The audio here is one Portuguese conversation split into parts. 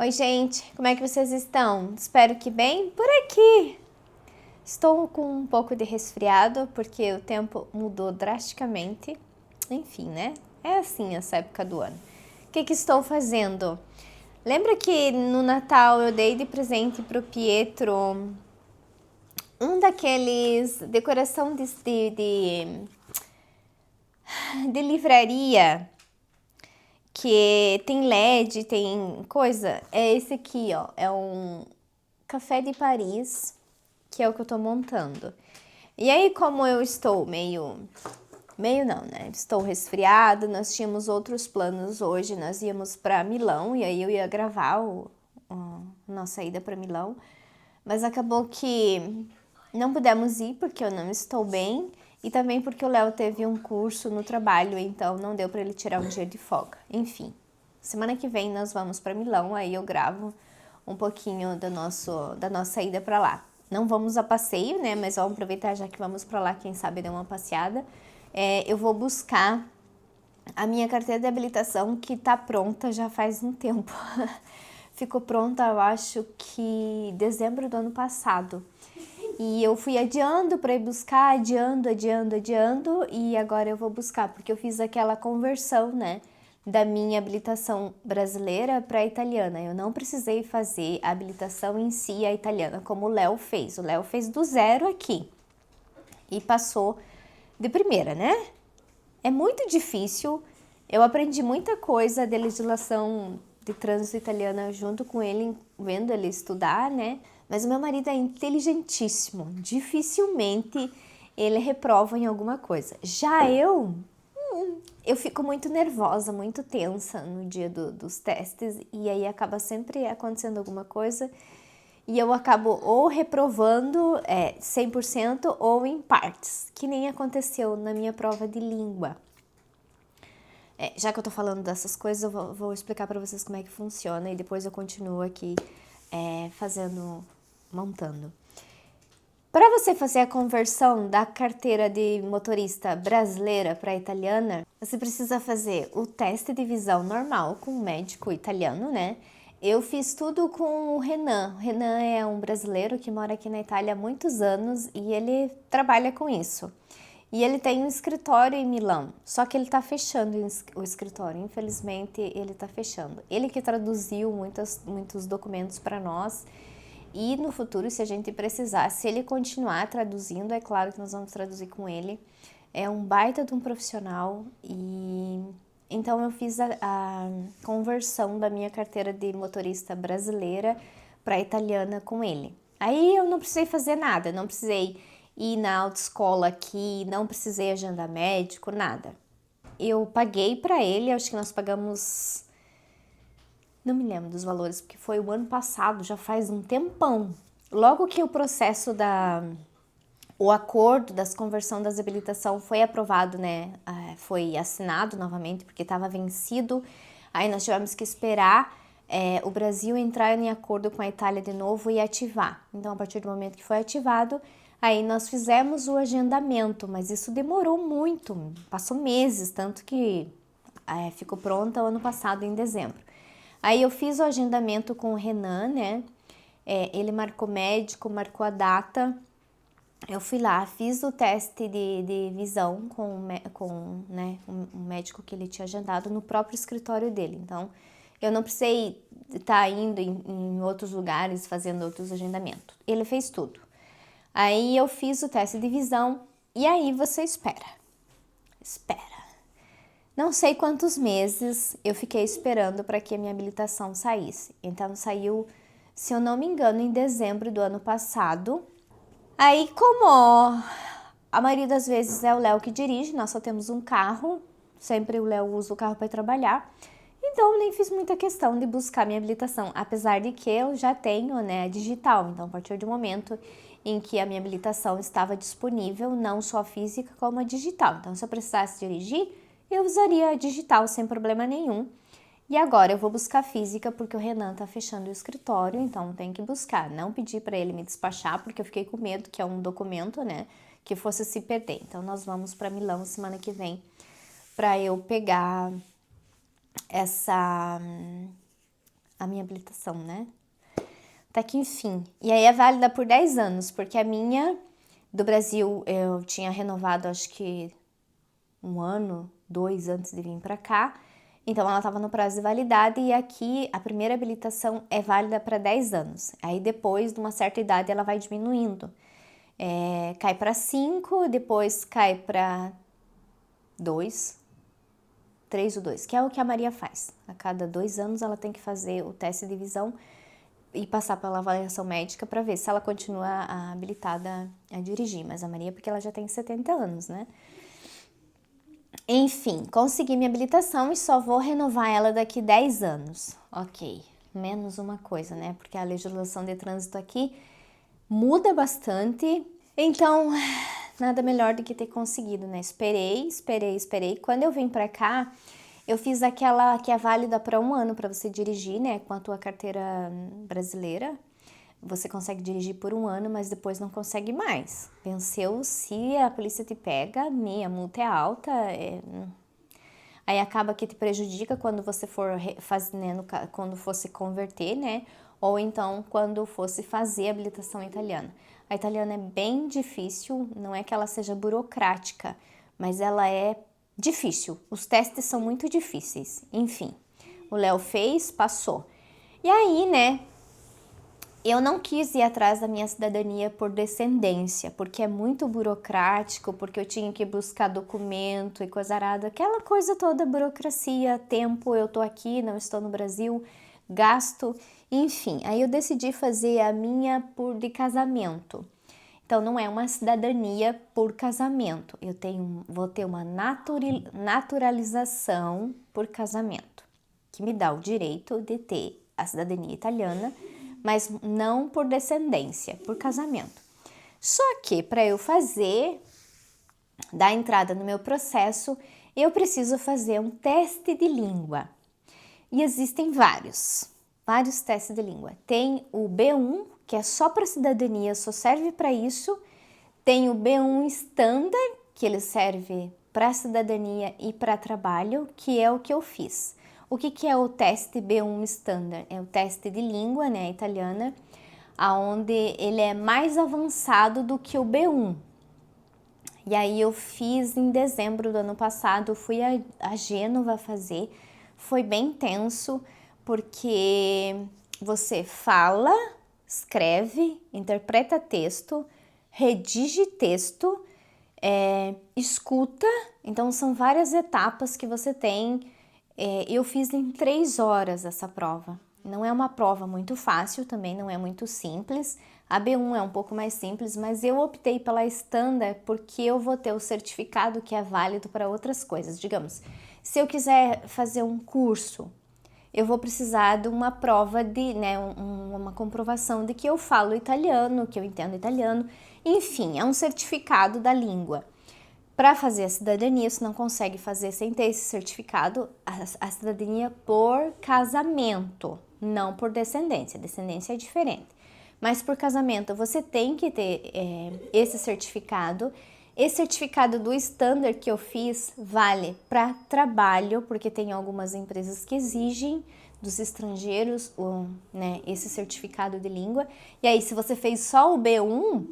Oi, gente, como é que vocês estão? Espero que bem por aqui. Estou com um pouco de resfriado porque o tempo mudou drasticamente. Enfim, né? É assim essa época do ano. O que estou fazendo? Lembra que no Natal eu dei de presente pro Pietro um daqueles decoração de livraria que tem LED, tem coisa? É esse aqui, ó. É um Café de Paris, que é o que eu tô montando. E aí, como eu estou meio não, né? Estou resfriada, nós tínhamos outros planos hoje, nós íamos para Milão e aí eu ia gravar a nossa ida para Milão, mas acabou que não pudemos ir porque eu não estou bem e também porque o Léo teve um curso no trabalho, então não deu para ele tirar um dia de folga. Enfim, semana que vem nós vamos para Milão, aí eu gravo um pouquinho da nossa ida para lá. Não vamos a passeio, né? Mas vamos aproveitar já que vamos para lá, quem sabe dar uma passeada. Eu vou buscar a minha carteira de habilitação que tá pronta já faz um tempo. Ficou pronta, eu acho que dezembro do ano passado. E eu fui adiando para ir buscar, adiando, e agora eu vou buscar, porque eu fiz aquela conversão, né, da minha habilitação brasileira para italiana. Eu não precisei fazer a habilitação em si, a italiana, como o Léo fez. O Léo fez do zero aqui e passou de primeira, né? É muito difícil. Eu aprendi muita coisa de legislação de trânsito italiana junto com ele, vendo ele estudar, né? Mas o meu marido é inteligentíssimo. Dificilmente ele reprova em alguma coisa. Já eu fico muito nervosa, muito tensa no dia dos testes e aí acaba sempre acontecendo alguma coisa e eu acabo ou reprovando 100% ou em partes, que nem aconteceu na minha prova de língua. Já que eu tô falando dessas coisas, eu vou explicar pra vocês como é que funciona e depois eu continuo aqui montando. Para você fazer a conversão da carteira de motorista brasileira para italiana, você precisa fazer o teste de visão normal com um médico italiano, né? Eu fiz tudo com o Renan. O Renan é um brasileiro que mora aqui na Itália há muitos anos e ele trabalha com isso. E ele tem um escritório em Milão, só que ele está fechando o escritório, infelizmente ele está fechando. Ele que traduziu muitos documentos para nós e no futuro, se a gente precisar, se ele continuar traduzindo, é claro que nós vamos traduzir com ele. É um baita de um profissional e então eu fiz a conversão da minha carteira de motorista brasileira para italiana com ele. Aí eu não precisei fazer nada, não precisei ir na autoescola aqui, não precisei agendar médico, nada. Eu paguei para ele, acho que nós pagamos, não me lembro dos valores, porque foi o ano passado, já faz um tempão. Logo que o processo o acordo das conversão das habilitação foi aprovado, né? Foi assinado novamente porque estava vencido. Aí nós tivemos que esperar o Brasil entrar em acordo com a Itália de novo e ativar. Então, a partir do momento que foi ativado, aí nós fizemos o agendamento, mas isso demorou muito, passou meses, tanto que ficou pronta o ano passado, em dezembro. Aí eu fiz o agendamento com o Renan, né? Ele marcou médico, marcou a data. Eu fui lá, fiz o teste de visão com né, um médico que ele tinha agendado no próprio escritório dele. Então, eu não precisei estar indo em outros lugares, fazendo outros agendamentos. Ele fez tudo. Aí eu fiz o teste de visão e aí você espera. Espera. Não sei quantos meses eu fiquei esperando para que a minha habilitação saísse. Então saiu, se eu não me engano, em dezembro do ano passado. Aí, como a maioria das vezes é o Léo que dirige, nós só temos um carro, sempre o Léo usa o carro para trabalhar, então eu nem fiz muita questão de buscar minha habilitação, apesar de que eu já tenho, né, a digital. Então, a partir do momento em que a minha habilitação estava disponível, não só a física como a digital. Então, se eu precisasse dirigir, eu usaria a digital sem problema nenhum. E agora eu vou buscar física porque o Renan tá fechando o escritório, então tem que buscar. Não pedi para ele me despachar porque eu fiquei com medo que é um documento, né, que fosse se perder. Então nós vamos para Milão semana que vem para eu pegar a minha habilitação, né? Até que enfim. E aí é válida por 10 anos, porque a minha do Brasil eu tinha renovado acho que 1 ano, 2 antes de vir para cá. Então ela estava no prazo de validade e aqui a primeira habilitação é válida para 10 anos. Aí depois de uma certa idade ela vai diminuindo. Cai para 5, depois cai para 2, 3 ou 2, que é o que a Maria faz. A cada 2 anos ela tem que fazer o teste de visão e passar pela avaliação médica para ver se ela continua habilitada a dirigir. Mas a Maria, porque ela já tem 70 anos, né? Enfim, consegui minha habilitação e só vou renovar ela daqui 10 anos. Ok, menos uma coisa, né? Porque a legislação de trânsito aqui muda bastante. Então, nada melhor do que ter conseguido, né? Esperei. Quando eu vim pra cá, eu fiz aquela que é válida para 1 ano para você dirigir, né? Com a tua carteira brasileira. Você consegue dirigir por 1 ano, mas depois não consegue mais. Venceu, se a polícia te pega, a multa é alta. Aí acaba que te prejudica quando você for fazer, né? Quando fosse converter, né? Ou então quando fosse fazer a habilitação italiana. A italiana é bem difícil, não é que ela seja burocrática, mas ela é difícil. Os testes são muito difíceis. Enfim, o Léo fez, passou. E aí, né? Eu não quis ir atrás da minha cidadania por descendência, porque é muito burocrático, porque eu tinha que buscar documento e coisa arada, aquela coisa toda, burocracia, tempo, eu tô aqui, não estou no Brasil, gasto, enfim. Aí eu decidi fazer a minha de casamento. Então não é uma cidadania por casamento, vou ter uma naturalização por casamento, que me dá o direito de ter a cidadania italiana, mas não por descendência, por casamento. Só que para eu dar entrada no meu processo, eu preciso fazer um teste de língua. E existem vários testes de língua. Tem o B1, que é só para cidadania, só serve para isso. Tem o B1 Standard, que ele serve para cidadania e para trabalho, que é o que eu fiz. O que é o teste B1 Standard? É o teste de língua, né, italiana, onde ele é mais avançado do que o B1. E aí eu fiz em dezembro do ano passado, fui a Gênova fazer, foi bem tenso, porque você fala, escreve, interpreta texto, redige texto, escuta, então são várias etapas que você tem. Eu fiz em 3 horas essa prova. Não é uma prova muito fácil, também não é muito simples. A B1 é um pouco mais simples, mas eu optei pela Standard porque eu vou ter o certificado que é válido para outras coisas. Digamos, se eu quiser fazer um curso, eu vou precisar de uma prova né, uma comprovação de que eu falo italiano, que eu entendo italiano. Enfim, é um certificado da língua. Para fazer a cidadania, você não consegue fazer sem ter esse certificado, a cidadania por casamento, não por descendência. Descendência é diferente. Mas por casamento, você tem que ter esse certificado. Esse certificado do Standard que eu fiz vale para trabalho, porque tem algumas empresas que exigem dos estrangeiros né, esse certificado de língua. E aí, se você fez só o B1,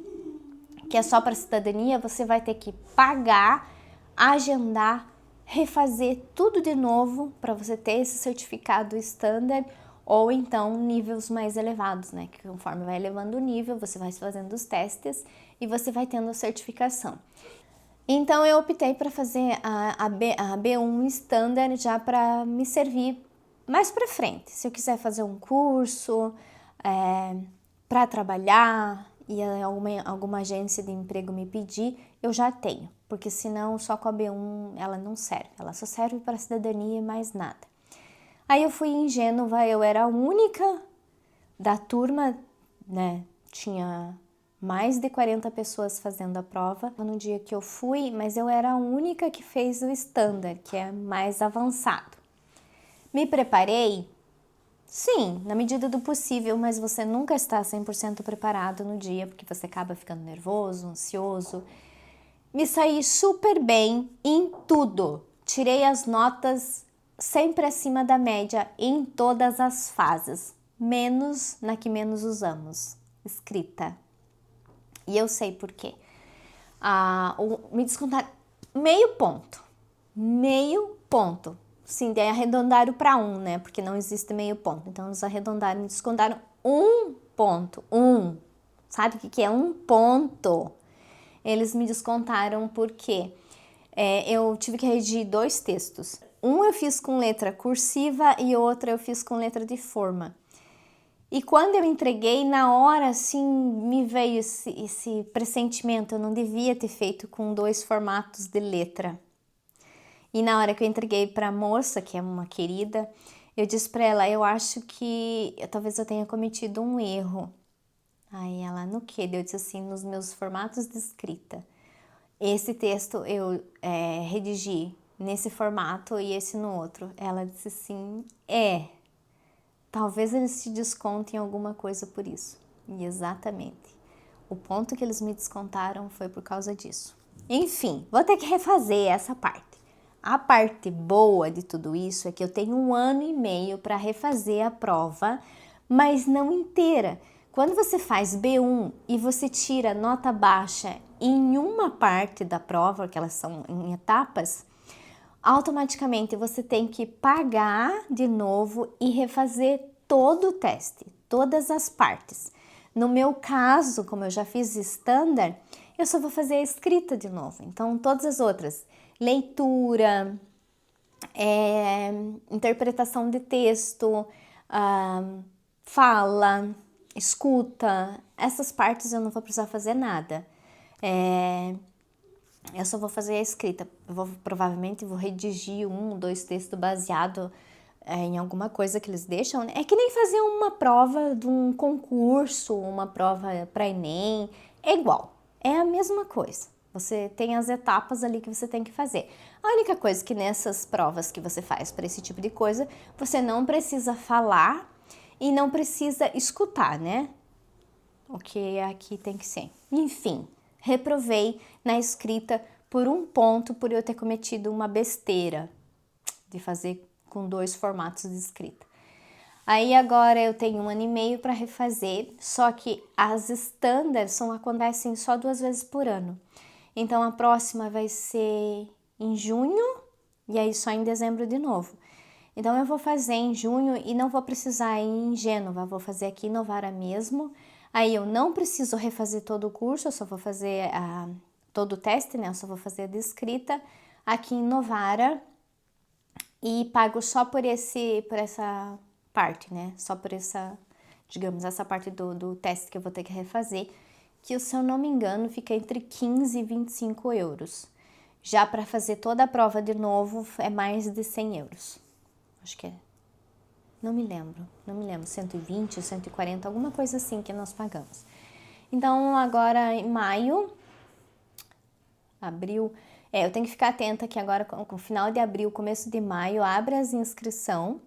que é só para cidadania, você vai ter que pagar, agendar, refazer tudo de novo para você ter esse certificado Standard, ou então níveis mais elevados, né? Que conforme vai elevando o nível, você vai fazendo os testes e você vai tendo a certificação. Então eu optei para fazer a B1 Standard já para me servir mais para frente. Se eu quiser fazer um curso para trabalhar e alguma agência de emprego me pedir, eu já tenho, porque senão só com a B1 ela não serve, ela só serve para cidadania e mais nada. Aí eu fui em Gênova, eu era a única da turma, né, tinha mais de 40 pessoas fazendo a prova no dia que eu fui, mas eu era a única que fez o Standard, que é mais avançado. Me preparei? Sim, na medida do possível, mas você nunca está 100% preparado no dia, porque você acaba ficando nervoso, ansioso. Me saí super bem em tudo. Tirei as notas sempre acima da média em todas as fases, menos na que menos usamos, escrita. E eu sei por quê. Me descontaram meio ponto. Sim, daí arredondaram para 1, né? Porque não existe meio ponto. Então, eles arredondaram, me descontaram 1 ponto. Sabe o que é 1 ponto? Eles me descontaram porque eu tive que redigir 2 textos. Um eu fiz com letra cursiva e outro eu fiz com letra de forma. E quando eu entreguei, na hora, assim, me veio esse pressentimento. Eu não devia ter feito com 2 formatos de letra. E na hora que eu entreguei para a moça, que é uma querida, eu disse para ela, eu acho que talvez eu tenha cometido um erro. Aí ela, no quê? Eu disse assim, nos meus formatos de escrita. Esse texto eu redigi nesse formato e esse no outro. Ela disse assim, talvez eles te descontem alguma coisa por isso. E exatamente. O ponto que eles me descontaram foi por causa disso. Enfim, vou ter que refazer essa parte. A parte boa de tudo isso é que eu tenho 1 ano e meio para refazer a prova, mas não inteira. Quando você faz B1 e você tira nota baixa em uma parte da prova, que elas são em etapas, automaticamente você tem que pagar de novo e refazer todo o teste, todas as partes. No meu caso, como eu já fiz standard, eu só vou fazer a escrita de novo. Então, todas as outras, leitura, interpretação de texto, fala, escuta, essas partes eu não vou precisar fazer nada. Eu só vou fazer a escrita. Provavelmente vou redigir 1, 2 textos baseado em alguma coisa que eles deixam, né? É que nem fazer uma prova de um concurso, uma prova para Enem. É igual, é a mesma coisa. Você tem as etapas ali que você tem que fazer. A única coisa que nessas provas que você faz para esse tipo de coisa, você não precisa falar e não precisa escutar, né? O que aqui tem que ser. Enfim, reprovei na escrita por 1 ponto por eu ter cometido uma besteira de fazer com 2 formatos de escrita. Aí agora eu tenho 1 ano e meio para refazer, só que as standards acontecem só 2 vezes por ano. Então a próxima vai ser em junho e aí só em dezembro de novo. Então eu vou fazer em junho e não vou precisar ir em Gênova, vou fazer aqui em Novara mesmo. Aí eu não preciso refazer todo o curso, eu só vou fazer todo o teste, né? Eu só vou fazer a de escrita aqui em Novara e pago só por essa parte, né? Só por essa, digamos, essa parte do teste que eu vou ter que refazer, que se eu não me engano fica entre 15 e 25 euros. Já para fazer toda a prova de novo é mais de 100 euros. Acho que é. Não me lembro, 120, 140, alguma coisa assim que nós pagamos. Então, agora em maio, abril, eu tenho que ficar atenta que agora com o final de abril, começo de maio, abre as inscrição.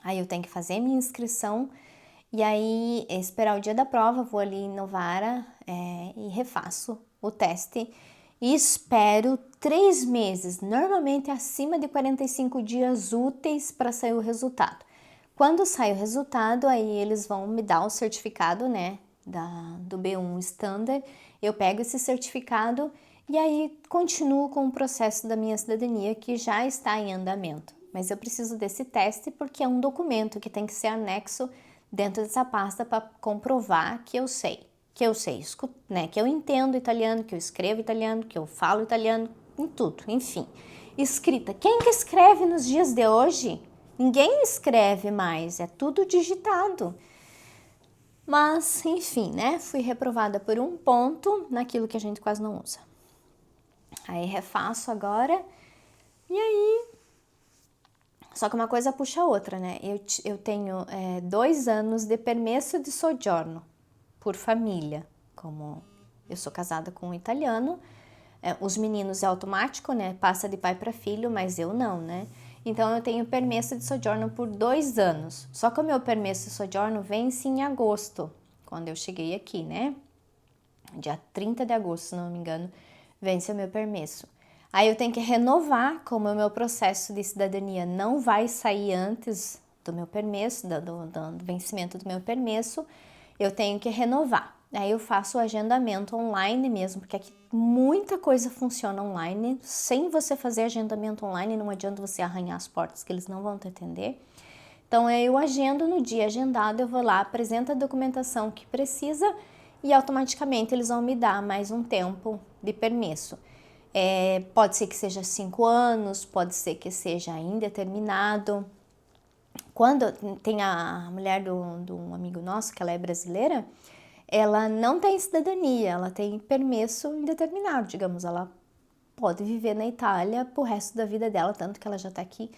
Aí eu tenho que fazer minha inscrição e aí esperar o dia da prova, vou ali em Novara e refaço o teste. E espero 3 meses, normalmente acima de 45 dias úteis para sair o resultado. Quando sai o resultado, aí eles vão me dar o certificado, né, do B1 Standard. Eu pego esse certificado e aí continuo com o processo da minha cidadania que já está em andamento. Mas eu preciso desse teste porque é um documento que tem que ser anexo dentro dessa pasta para comprovar que eu sei, né, que eu entendo italiano, que eu escrevo italiano, que eu falo italiano, em tudo, enfim. Escrita. Quem que escreve nos dias de hoje? Ninguém escreve mais, é tudo digitado. Mas, enfim, né? Fui reprovada por 1 ponto naquilo que a gente quase não usa. Aí refaço agora e aí... Só que uma coisa puxa a outra, né? Eu tenho 2 anos de permesso de soggiorno por família. Como eu sou casada com um italiano, os meninos é automático, né? Passa de pai para filho, mas eu não, né? Então eu tenho permesso de soggiorno por 2 anos. Só que o meu permesso de soggiorno vence em agosto, quando eu cheguei aqui, né? Dia 30 de agosto, se não me engano, vence o meu permesso. Aí eu tenho que renovar, como o meu processo de cidadania não vai sair antes do meu permesso, do vencimento do meu permesso, eu tenho que renovar. Aí eu faço o agendamento online mesmo, porque aqui muita coisa funciona online. Sem você fazer agendamento online, não adianta você arranhar as portas, que eles não vão te atender. Então eu agendo no dia agendado, eu vou lá, apresento a documentação que precisa e automaticamente eles vão me dar mais um tempo de permesso. Pode ser que seja 5 anos, pode ser que seja indeterminado. Quando tem a mulher de um amigo nosso, que ela é brasileira, ela não tem cidadania, ela tem permesso indeterminado, digamos, ela pode viver na Itália pro resto da vida dela, tanto que ela já está aqui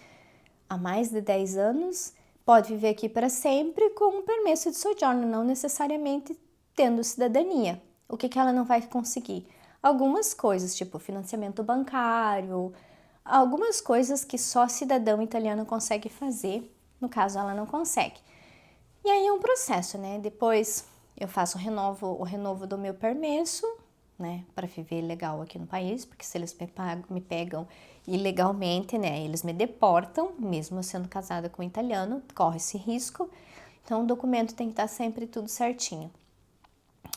há mais de 10 anos, pode viver aqui para sempre com um permesso de sojourno, não necessariamente tendo cidadania. O que ela não vai conseguir? Algumas coisas, tipo financiamento bancário, algumas coisas que só cidadão italiano consegue fazer, no caso ela não consegue. E aí é um processo, né? Depois eu faço o renovo do meu permesso, né, para viver legal aqui no país, porque se eles me pegam ilegalmente, né, eles me deportam, mesmo eu sendo casada com um italiano, corre esse risco. Então o documento tem que estar sempre tudo certinho.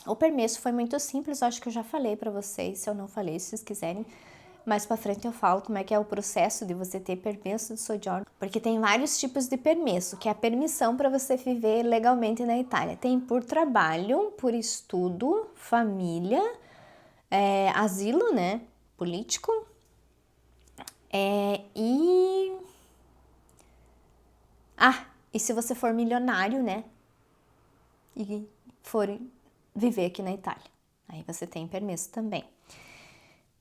O permesso foi muito simples, acho que eu já falei para vocês, se eu não falei, se vocês quiserem, mais para frente eu falo como é que é o processo de você ter permesso de sojourno, porque tem vários tipos de permesso, que é a permissão para você viver legalmente na Itália. Tem por trabalho, por estudo, família, asilo, né, político, e... e se você for milionário, né, e for viver aqui na Itália, aí você tem permesso também,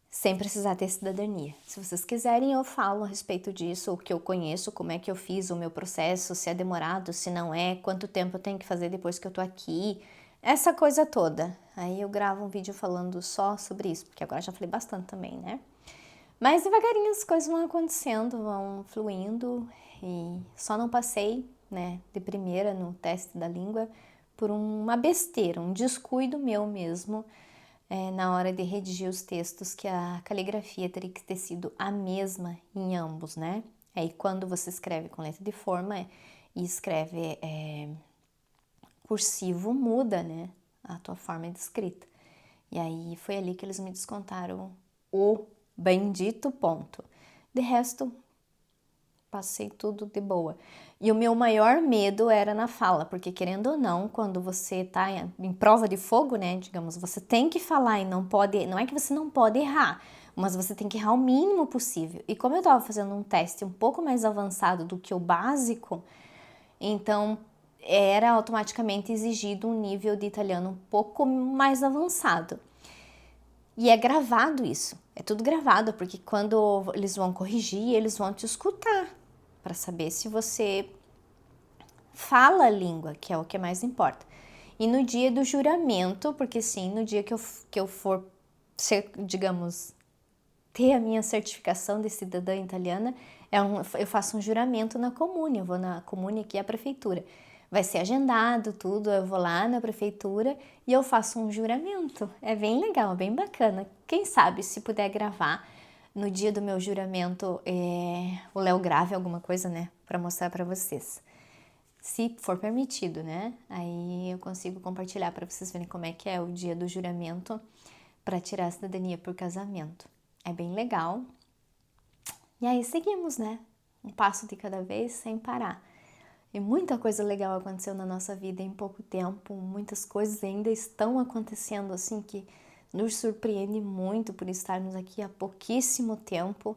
sem precisar ter cidadania. Se vocês quiserem, eu falo a respeito disso, o que eu conheço, como é que eu fiz o meu processo, se é demorado, se não é, quanto tempo eu tenho que fazer depois que eu tô aqui, essa coisa toda. Aí eu gravo um vídeo falando só sobre isso, porque agora já falei bastante também, né? Mas devagarinho as coisas vão acontecendo, vão fluindo e só não passei, né, de primeira no teste da língua por uma besteira, um descuido meu mesmo, na hora de redigir os textos, que a caligrafia teria que ter sido a mesma em ambos, né? Aí quando você escreve com letra de forma e escreve cursivo, muda, né, a tua forma de escrita. E aí foi ali que eles me descontaram o bendito ponto. De resto, passei tudo de boa. E o meu maior medo era na fala, porque querendo ou não, quando você tá em prova de fogo, né, digamos, você tem que falar e não pode, não é que você não pode errar, mas você tem que errar o mínimo possível. E como eu tava fazendo um teste um pouco mais avançado do que o básico, então era automaticamente exigido um nível de italiano um pouco mais avançado. E é gravado isso, é tudo gravado, porque quando eles vão corrigir, eles vão te escutar para saber se você fala a língua, que é o que mais importa. E no dia do juramento, porque sim, no dia que eu for, digamos, ter a minha certificação de cidadã italiana, eu faço um juramento na comune, eu vou na comune, que é a prefeitura. Vai ser agendado tudo, eu vou lá na prefeitura e eu faço um juramento. É bem legal, bem bacana. Quem sabe se puder gravar no dia do meu juramento, o Léo grave alguma coisa, né, para mostrar para vocês. Se for permitido, né? Aí eu consigo compartilhar para vocês verem como é que é o dia do juramento para tirar a cidadania por casamento. É bem legal. E aí seguimos, né? Um passo de cada vez sem parar. E muita coisa legal aconteceu na nossa vida em pouco tempo, muitas coisas ainda estão acontecendo assim que nos surpreende muito por estarmos aqui há pouquíssimo tempo.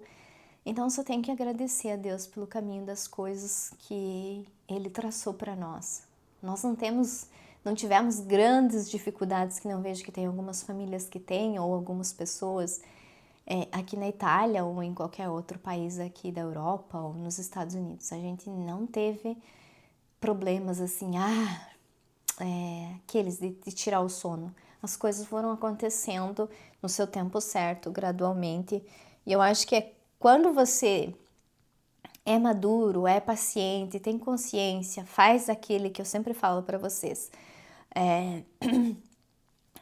Então só tenho que agradecer a Deus pelo caminho das coisas que Ele traçou para nós. Nós não tivemos grandes dificuldades, que não vejo que tem algumas famílias que têm, ou algumas pessoas aqui na Itália ou em qualquer outro país aqui da Europa ou nos Estados Unidos. A gente não teve problemas assim, aqueles de tirar o sono. As coisas foram acontecendo no seu tempo certo, gradualmente. E eu acho que é quando você é maduro, é paciente, tem consciência, faz aquele que eu sempre falo para vocês.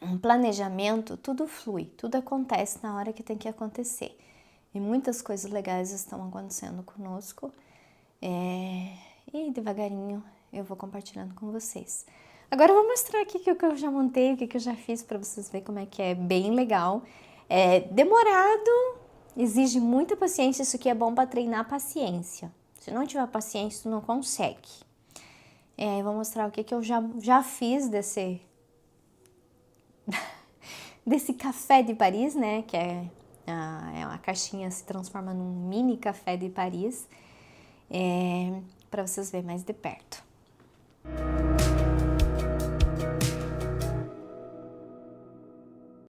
Um planejamento, tudo flui, tudo acontece na hora que tem que acontecer. E muitas coisas legais estão acontecendo conosco. E devagarinho eu vou compartilhando com vocês. Agora eu vou mostrar aqui o que eu já montei, o que eu já fiz para vocês verem como é que é bem legal. É demorado, exige muita paciência, isso aqui é bom para treinar a paciência. Se não tiver paciência, tu não consegue. Eu vou mostrar o que eu já fiz desse café de Paris, né? Que é uma caixinha se transforma num mini café de Paris. Para vocês verem mais de perto.